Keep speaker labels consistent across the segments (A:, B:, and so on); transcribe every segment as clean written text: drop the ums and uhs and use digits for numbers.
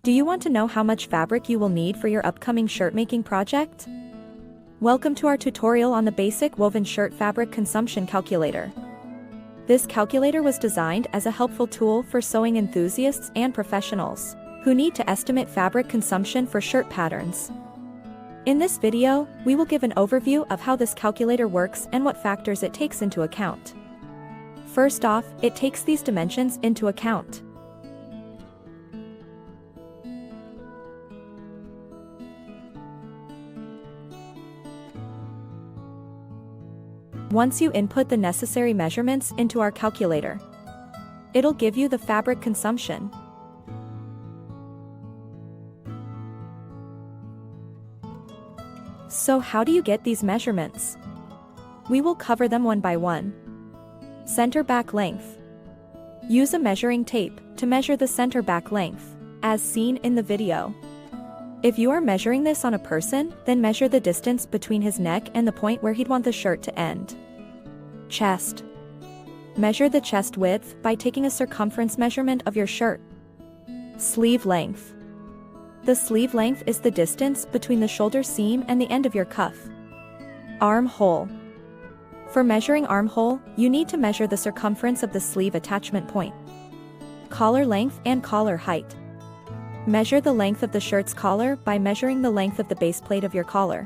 A: Do you want to know how much fabric you will need for your upcoming shirt making project? Welcome to our tutorial on the basic woven shirt fabric consumption calculator. This calculator was designed as a helpful tool for sewing enthusiasts and professionals who need to estimate fabric consumption for shirt patterns. In this video, we will give an overview of how this calculator works and what factors it takes into account. First off, it takes these dimensions into account. Once you input the necessary measurements into our calculator, it'll give you the fabric consumption. So how do you get these measurements? We will cover them one by one. Center back length. Use a measuring tape to measure the center back length, as seen in the video. If you are measuring this on a person, then measure the distance between his neck and the point where he'd want the shirt to end. Chest. Measure the chest width by taking a circumference measurement of your shirt. Sleeve length. The sleeve length is the distance between the shoulder seam and the end of your cuff. Armhole. For measuring armhole, you need to measure the circumference of the sleeve attachment point. Collar length and collar height. Measure the length of the shirt's collar by measuring the length of the base plate of your collar.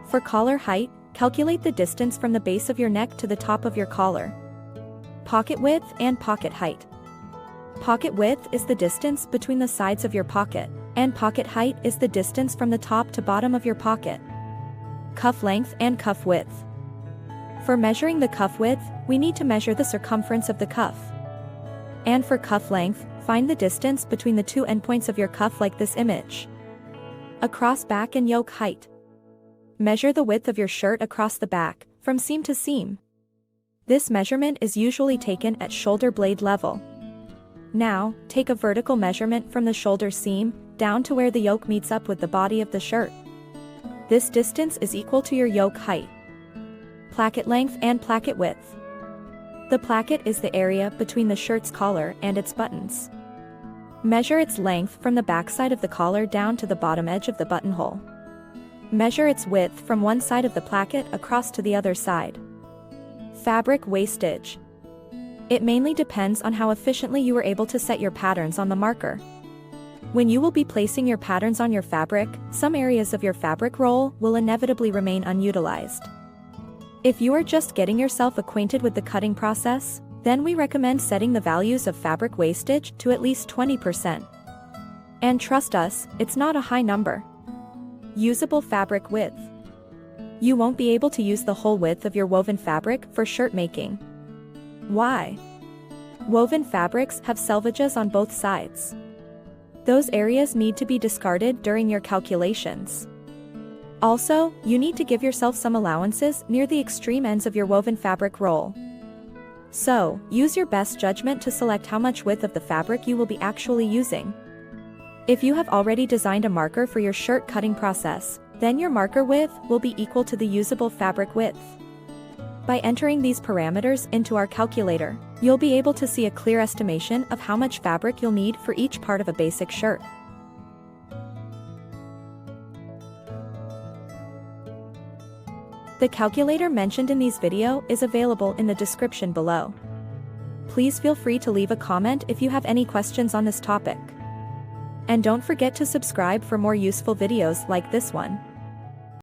A: For collar height, calculate the distance from the base of your neck to the top of your collar. Pocket width and pocket height. Pocket width is the distance between the sides of your pocket, and pocket height is the distance from the top to bottom of your pocket. Cuff length and cuff width. For measuring the cuff width, we need to measure the circumference of the cuff. And for cuff length, find the distance between the two endpoints of your cuff like this image. Across back and yoke height. Measure the width of your shirt across the back, from seam to seam. This measurement is usually taken at shoulder blade level. Now, take a vertical measurement from the shoulder seam, down to where the yoke meets up with the body of the shirt. This distance is equal to your yoke height. Placket length and placket width. The placket is the area between the shirt's collar and its buttons. Measure its length from the backside of the collar down to the bottom edge of the buttonhole. Measure its width from one side of the placket across to the other side. Fabric wastage. It mainly depends on how efficiently you were able to set your patterns on the marker. When you will be placing your patterns on your fabric, some areas of your fabric roll will inevitably remain unutilized. If you are just getting yourself acquainted with the cutting process, then we recommend setting the values of fabric wastage to at least 20%. And trust us, it's not a high number. Usable fabric width. You won't be able to use the whole width of your woven fabric for shirt making. Why? Woven fabrics have selvages on both sides. Those areas need to be discarded during your calculations. Also, you need to give yourself some allowances near the extreme ends of your woven fabric roll. So, use your best judgment to select how much width of the fabric you will be actually using. If you have already designed a marker for your shirt cutting process, then your marker width will be equal to the usable fabric width. By entering these parameters into our calculator, you'll be able to see a clear estimation of how much fabric you'll need for each part of a basic shirt. The calculator mentioned in this video is available in the description below. Please feel free to leave a comment if you have any questions on this topic. And don't forget to subscribe for more useful videos like this one.